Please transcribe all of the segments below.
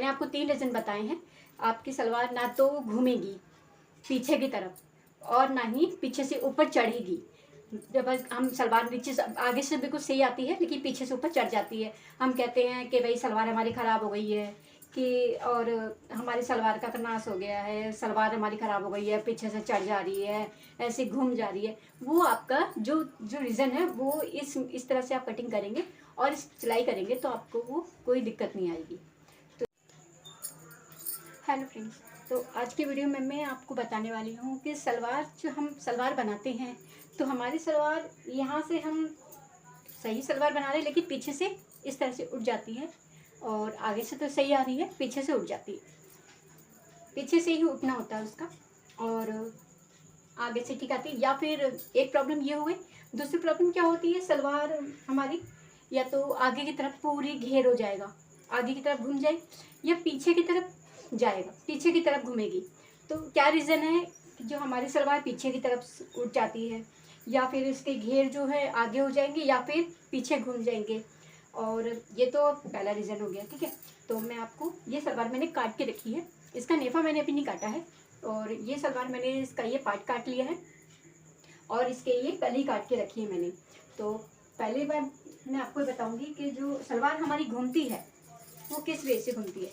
मैंने आपको 3 रीज़न बताए हैं। आपकी सलवार ना तो घूमेगी पीछे की तरफ और ना ही पीछे से ऊपर चढ़ेगी। जब हम सलवार नीचे से आगे से बिल्कुल सही आती है लेकिन पीछे से ऊपर चढ़ जाती है। हम कहते हैं कि भाई सलवार हमारी ख़राब हो गई है कि और हमारी सलवार का नाश हो गया है, सलवार हमारी ख़राब हो गई है, पीछे से चढ़ जा रही है, ऐसे घूम जा रही है। वो आपका जो जो रीज़न है वो इस तरह से आप कटिंग करेंगे और इस सिलाई करेंगे तो आपको वो कोई दिक्कत नहीं आएगी। तो हेलो फ्रेंड्स, तो आज की वीडियो में मैं आपको बताने वाली हूँ कि सलवार जो हम सलवार बनाते हैं तो हमारी सलवार यहाँ से हम सही सलवार बना रहे हैं लेकिन पीछे से इस तरह से उठ जाती है और आगे से तो सही आ रही है, पीछे से उठ जाती है। पीछे से ही उठना होता है उसका और आगे से ठीक आती है। या फिर एक प्रॉब्लम ये हो गई। दूसरी प्रॉब्लम क्या होती है, सलवार हमारी या तो आगे की तरफ पूरी घेर हो जाएगा, आगे की तरफ घूम जाए, या पीछे की तरफ जाएगा, पीछे की तरफ घूमेगी। तो क्या रीज़न है कि जो हमारी सलवार पीछे की तरफ उठ जाती है, या फिर इसके घेर जो है आगे हो जाएंगे या फिर पीछे घूम जाएंगे। और ये तो पहला रीज़न हो गया, ठीक है। तो मैं आपको ये सलवार मैंने काट के रखी है, इसका नेफा मैंने अभी नहीं काटा है। और ये सलवार मैंने इसका ये पार्ट काट लिया है और इसके ये कली काट के रखी है मैंने। तो पहली बार मैं आपको बताऊंगी कि जो सलवार हमारी घूमती है वो किस वे से घूमती है।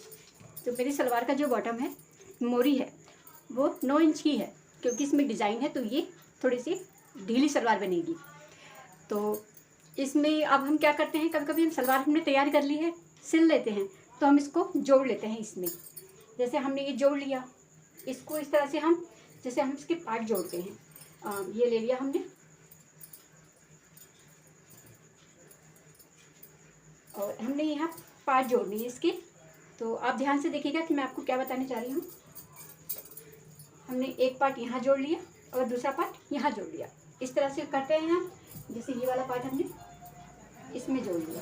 तो मेरी सलवार का जो बॉटम है, मोरी है, वो 9 इंच की है क्योंकि इसमें डिज़ाइन है तो ये थोड़ी सी ढीली सलवार बनेगी। तो इसमें अब हम क्या करते हैं, कभी कभी हम सलवार हमने तैयार कर ली है, सिल लेते हैं, तो हम इसको जोड़ लेते हैं इसमें। जैसे हमने ये जोड़ लिया, इसको इस तरह से हम जैसे हम इसके पार्ट जोड़ते हैं। ये ले लिया हमने और हमने यहाँ पार्ट जोड़नी है इसके। तो आप ध्यान से देखिएगा कि मैं आपको क्या बताने चाह रही हूँ। हमने एक पार्ट यहाँ जोड़ लिया और दूसरा पार्ट यहाँ जोड़ लिया। इस तरह से करते हैं हम। जैसे ये वाला पार्ट हमने इसमें जोड़ लिया।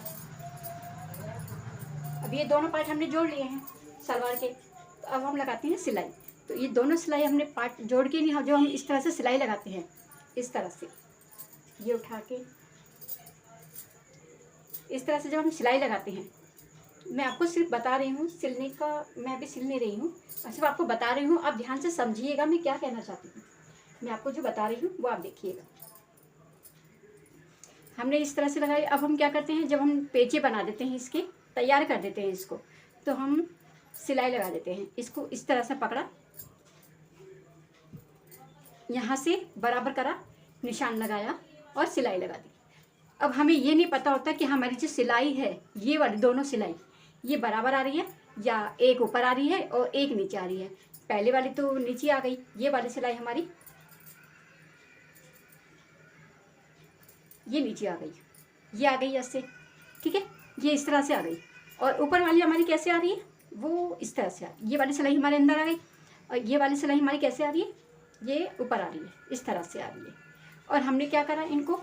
अब ये दोनों पार्ट हमने जोड़ लिए हैं सलवार के। तो अब हम लगाते हैं सिलाई। तो ये दोनों सिलाई हमने पार्ट जोड़ के नहीं, जो हम इस तरह से सिलाई लगाते हैं, इस तरह से ये उठा के इस तरह से जब हम सिलाई लगाते हैं, मैं आपको सिर्फ बता रही हूँ सिलने का, मैं अभी सिल नहीं रही हूँ, सिर्फ आपको बता रही हूँ। आप ध्यान से समझिएगा मैं क्या कहना चाहती हूँ। मैं आपको जो बता रही हूँ वो आप देखिएगा। हमने इस तरह से लगाई। अब हम क्या करते हैं, जब हम पेचे बना देते हैं, इसके तैयार कर देते हैं इसको, तो हम सिलाई लगा देते हैं। इसको इस तरह से पकड़ा, यहाँ से बराबर करा, निशान लगाया और सिलाई लगा दी। अब हमें ये नहीं पता होता कि हमारी जो सिलाई है, ये वाली दोनों सिलाई ये बराबर आ रही है या एक ऊपर आ रही है और एक नीचे आ रही है। पहले वाली तो नीचे आ गई, ये वाली सिलाई हमारी ये नीचे आ गई, ये आ गई ऐसे, ठीक है, ये इस तरह से आ गई। और ऊपर वाली हमारी कैसे आ रही है, वो इस तरह से आ रही है। ये वाली सिलाई हमारे अंदर आ गई और ये वाली सिलाई हमारी कैसे आ रही है, ये ऊपर आ रही है, इस तरह से आ रही है। और हमने क्या करा, इनको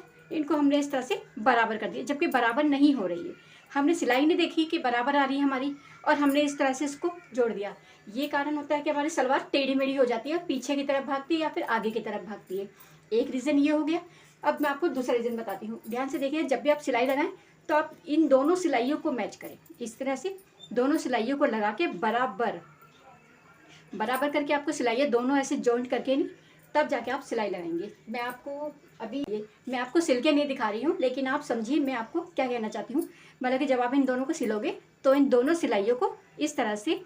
हमने इस तरह से बराबर कर दिया, जबकि बराबर नहीं हो रही है। हमने सिलाई नहीं देखी कि बराबर आ रही है हमारी और हमने इस तरह से इसको जोड़ दिया। ये कारण होता है कि हमारी सलवार टेढ़ी मेढ़ी हो जाती है, पीछे की तरफ भागती है या फिर आगे की तरफ भागती है। एक रीज़न ये हो गया। अब मैं आपको दूसरा रीज़न बताती हूँ। ध्यान से देखिए, जब भी आप सिलाई लगाएं तो आप इन दोनों सिलाइयों को मैच करें। इस तरह से दोनों सिलाइयों को लगा के बराबर बराबर करके आपको सिलाइयाँ दोनों ऐसे जॉइंट करके नहीं, तब जाके आप सिलाई लगाएंगे। मैं आपको सिल के नहीं दिखा रही हूँ, लेकिन आप समझिए मैं आपको क्या कहना चाहती हूँ। मतलब कि जब आप इन दोनों को सिलोगे तो इन दोनों सिलाइयों को इस तरह से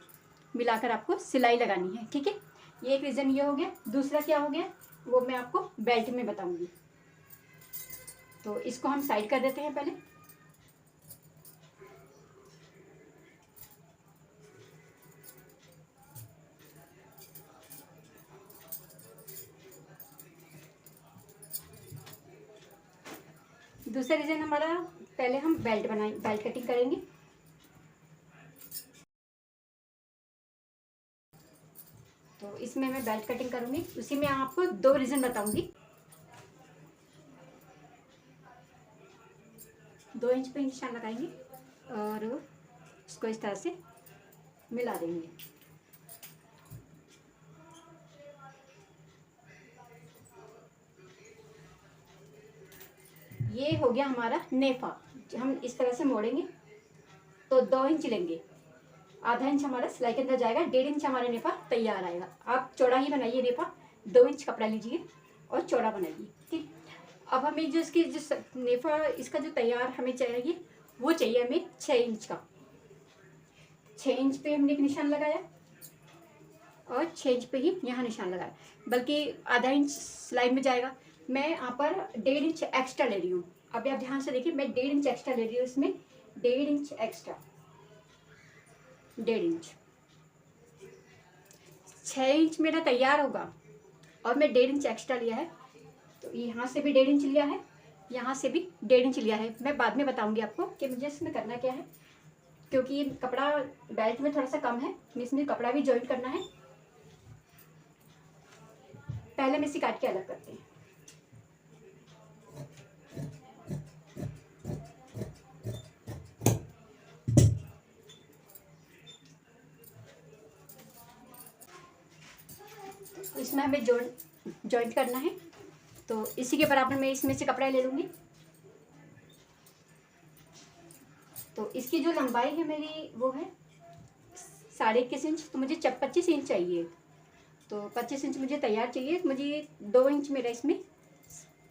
मिलाकर आपको सिलाई लगानी है, ठीक है। ये एक रीज़न ये हो गया। दूसरा क्या हो गया वो मैं आपको बेल्ट में बताऊँगी। तो इसको हम साइड कर देते हैं पहले। दूसरा रीज़न हमारा, पहले हम बेल्ट कटिंग करेंगे। तो इसमें मैं बेल्ट कटिंग करूँगी, उसी में आपको 2 रीज़न बताऊँगी। 2 इंच पे निशान लगाएंगे और इसको इस तरह से मिला देंगे। ये हो गया हमारा नेफा। हम इस तरह से मोड़ेंगे तो 2 इंच लेंगे आधा इंच हमारा सिलाई के अंदर जाएगा, 1.5 इंच हमारा नेफा तैयार आएगा। आप चौड़ा ही बनाइए नेफा, 2 इंच कपड़ा लीजिए और चौड़ा बनाइए। ठीक, अब हमें जो इसकी जो नेफा इसका जो तैयार हमें चाहिए वो चाहिए हमें 6 इंच का। 6 इंच पे हमने एक निशान लगाया और 6 इंच पे ही यहाँ निशान लगाया, बल्कि आधा इंच सिलाई में जाएगा। मैं यहाँ पर 1.5 इंच एक्स्ट्रा ले रही हूँ। अभी आप ध्यान से देखिए, मैं 1.5 इंच एक्स्ट्रा ले रही हूँ इसमें, 1.5 इंच एक्स्ट्रा, 1.5 इंच। 6 इंच मेरा तैयार होगा और मैं 1.5 इंच एक्स्ट्रा लिया है, तो यहाँ से भी 1.5 इंच लिया है, यहाँ से भी 1.5 इंच लिया है। मैं बाद में बताऊंगी आपको कि मुझे इसमें करना क्या है, क्योंकि ये कपड़ा बेल्ट में थोड़ा सा कम है, इसमें कपड़ा भी जॉइंट करना है। पहले हम इसी काट के अलग करते हैं। इसमें हमें जॉइंट करना है, तो इसी के बराबर मैं इसमें से कपड़ा ले लूँगी। तो इसकी जो लंबाई है मेरी वो है 21.5 इंच, तो मुझे 25 इंच चाहिए। तो 25 इंच मुझे तैयार चाहिए, मुझे 2 इंच मेरा इसमें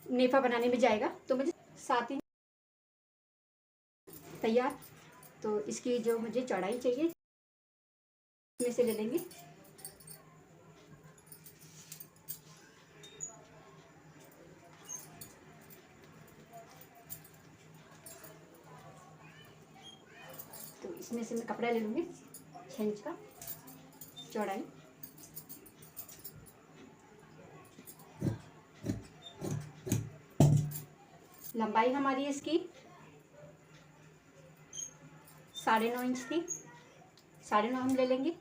नेफा बनाने में जाएगा, तो मुझे 7 इंच तैयार। तो इसकी जो मुझे चौड़ाई चाहिए इसमें से ले लेंगे। तो इसमें से मैं कपड़ा ले लूँगी 6 इंच का चौड़ाई। लंबाई हमारी इसकी 9.5 इंच थी, 9.5 हम ले लेंगे।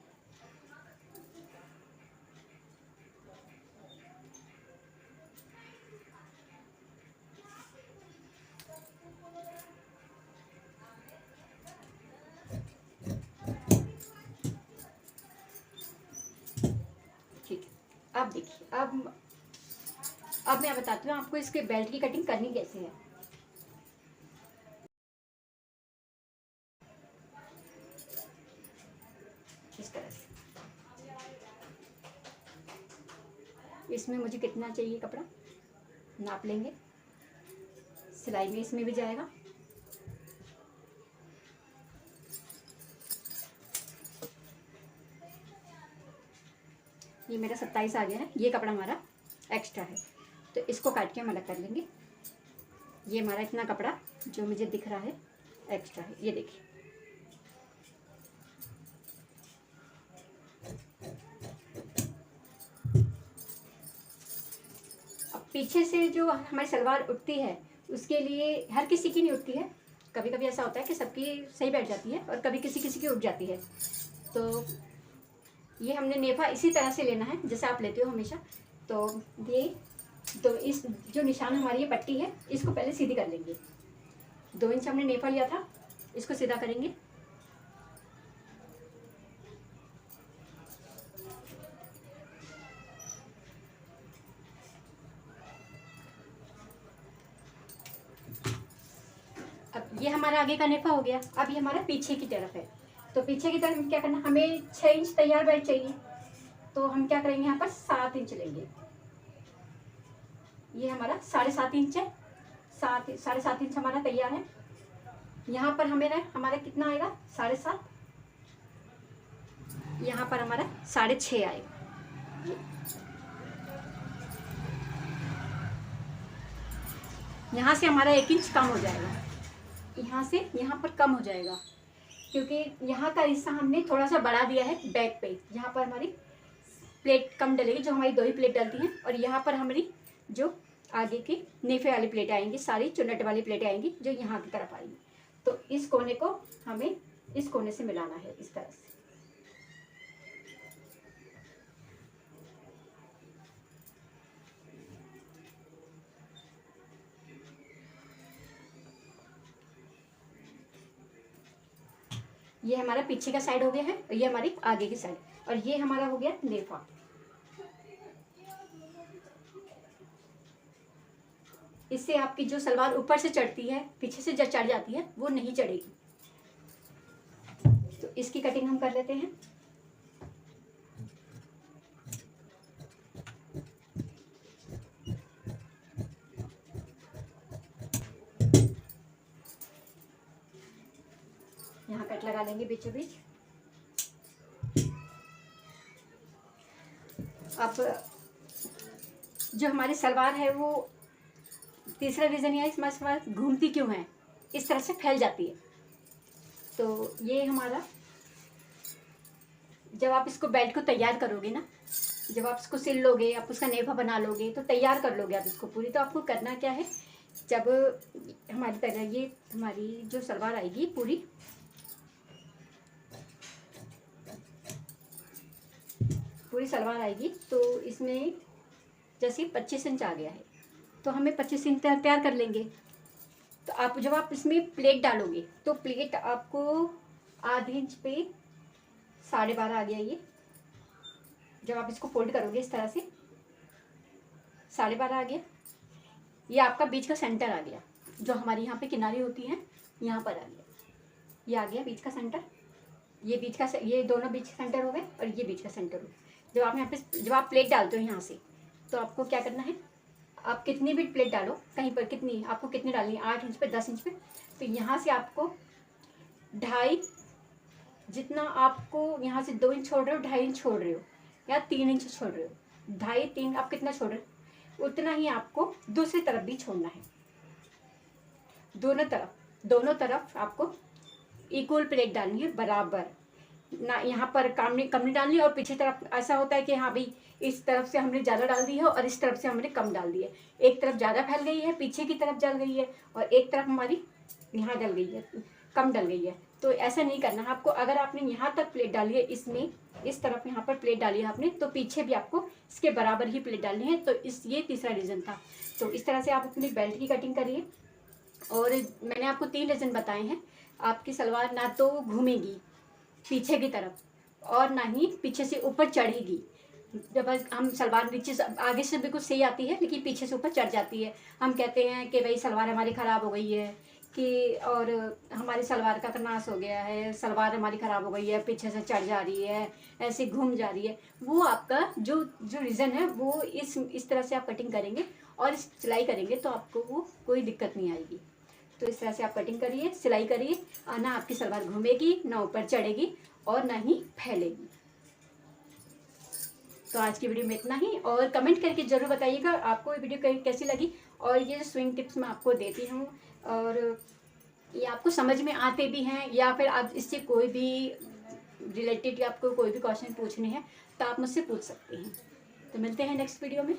ठीक है, अब देखिए, अब मैं बताती हूँ आपको इसके बेल्ट की कटिंग करनी कैसे है। इस तरह से इसमें मुझे कितना चाहिए कपड़ा नाप लेंगे, सिलाई में इसमें भी जाएगा। ये मेरा 27 आ गया है, ये कपड़ा हमारा एक्स्ट्रा है, तो इसको काट के हम अलग कर लेंगे। ये हमारा इतना कपड़ा जो मुझे दिख रहा है एक्स्ट्रा है, ये देखिए। अब पीछे से जो हमारी सलवार उठती है उसके लिए हर किसी की नहीं उठती है, कभी कभी ऐसा होता है कि सबकी सही बैठ जाती है और कभी किसी किसी की उठ जाती है। तो ये हमने नेफा इसी तरह से लेना है जैसे आप लेते हो हमेशा। तो ये तो इस जो निशान हमारी ये पट्टी है इसको पहले सीधी कर लेंगे। 2 इंच हमने नेफा लिया था, इसको सीधा करेंगे। अब ये हमारा आगे का नेफा हो गया, अब ये हमारा पीछे की तरफ है। तो पीछे की तरफ हम क्या करना, हमें 6 इंच तैयार बेल्ट चाहिए, तो हम क्या करेंगे, यहाँ पर 7 इंच लेंगे। ये हमारा 7.5 इंच है, 7.5 इंच हमारा तैयार है। यहाँ पर हमारा कितना आएगा, 7.5। यहाँ पर हमारा 6.5 आएगा। यहाँ से हमारा 1 इंच कम हो जाएगा, यहाँ से यहाँ पर कम हो जाएगा, क्योंकि यहाँ का हिस्सा हमने थोड़ा सा बढ़ा दिया है बैक पे। यहाँ पर हमारी प्लेट कम डलेगी, जो हमारी 2 ही प्लेट डलती हैं, और यहाँ पर हमारी जो आगे की नेफे वाली प्लेटें आएंगी, सारी चुन्नट वाली प्लेटें आएंगी जो यहाँ की तरफ आएंगी। तो इस कोने को हमें इस कोने से मिलाना है इस तरह से। ये हमारा पीछे का साइड हो गया है और ये हमारी आगे की साइड, और ये हमारा हो गया नेफा। इससे आपकी जो सलवार ऊपर से चढ़ती है, पीछे से जो चढ़ जाती है वो नहीं चढ़ेगी। तो तो इसकी कटिंग हम कर लेते हैं। यहाँ कट लगा लेंगे बीचों बीच। अब जो हमारी सलवार है वो तीसरा रीज़न यह है हमारी सलवार घूमती क्यों है, इस तरह से फैल जाती है। तो ये हमारा, जब आप इसको बेल्ट को तैयार करोगे ना, जब आप इसको सिल लोगे, आप उसका नेफा बना लोगे, तो तैयार कर लोगे आप इसको पूरी, तो आपको करना क्या है, जब हमारी तरह ये हमारी जो सलवार आएगी पूरी सलवार आएगी, तो इसमें जैसे 25 इंच आ गया है तो हमें 25 इंच तैयार कर लेंगे। तो आप जब आप इसमें प्लेट डालोगे तो प्लेट आपको आधे इंच पे 12.5 आ गया ये। जब आप इसको फोल्ड करोगे इस तरह से 12.5 आ गया। ये आपका बीच का सेंटर आ गया, जो हमारी यहाँ पे किनारी होती हैं यहाँ पर आ गया, ये आ गया बीच का सेंटर। ये बीच का, ये दोनों बीच सेंटर हो गए और ये बीच का सेंटर हो गया। जब आप यहाँ पे, जब आप प्लेट डालते हो यहाँ से, तो आपको क्या करना है, आप कितनी भी प्लेट डालो कहीं पर, कितनी आपको कितनी डालनी है, 8 इंच पे, 10 इंच पे, तो यहाँ से आपको 2.5, जितना आपको यहाँ से 2 इंच छोड़ रहे हो, 2.5 इंच छोड़ रहे हो या 3 इंच छोड़ रहे हो, 2.5 3 आप कितना छोड़ रहे हो, उतना ही आपको दूसरी तरफ भी छोड़ना है। दोनों तरफ आपको इक्वल प्लेट डालनी है बराबर ना, यहाँ पर कम नहीं डालनी। और पीछे तरफ ऐसा होता है कि हाँ भाई इस तरफ से हमने ज़्यादा डाल दी है और इस तरफ से हमने कम डाल दी है, एक तरफ ज़्यादा फैल गई है, पीछे की तरफ जल गई है, और एक तरफ हमारी यहाँ डल गई है, कम डल गई है। तो ऐसा नहीं करना आपको। अगर आपने यहाँ तक प्लेट डाली है, इसमें इस तरफ यहाँ पर प्लेट डाली है आपने, तो पीछे भी आपको इसके बराबर ही प्लेट डालनी है। तो ये तीसरा रीज़न था। तो इस तरह से आप अपनी बेल्ट की कटिंग करिए। और मैंने आपको 3 रीज़न बताए हैं। आपकी सलवार ना तो घूमेगी पीछे की तरफ, और ना ही पीछे से ऊपर चढ़ेगी। जब हम सलवार नीचे आगे से बिल्कुल सही आती है, लेकिन पीछे से ऊपर चढ़ जाती है। हम कहते हैं कि भाई सलवार हमारी ख़राब हो गई है, कि और हमारी सलवार का नाश हो गया है, सलवार हमारी ख़राब हो गई है, पीछे से चढ़ जा रही है, ऐसे घूम जा रही है। वो आपका जो रीज़न है, वो इस तरह से आप कटिंग करेंगे और सिलाई करेंगे तो आपको वो कोई दिक्कत नहीं आएगी। तो इस तरह से आप कटिंग करिए, सिलाई करिए, ना आपकी सलवार घूमेगी, ना ऊपर चढ़ेगी, और ना ही फैलेगी। तो आज की वीडियो में इतना ही। और कमेंट करके ज़रूर बताइएगा आपको ये वीडियो कैसी लगी। और ये जो स्विंग टिप्स मैं आपको देती हूँ, और ये आपको समझ में आते भी हैं, या फिर आप इससे कोई भी रिलेटेड या आपको कोई भी क्वेश्चन पूछने हैं तो आप मुझसे पूछ सकते हैं। तो मिलते हैं नेक्स्ट वीडियो में।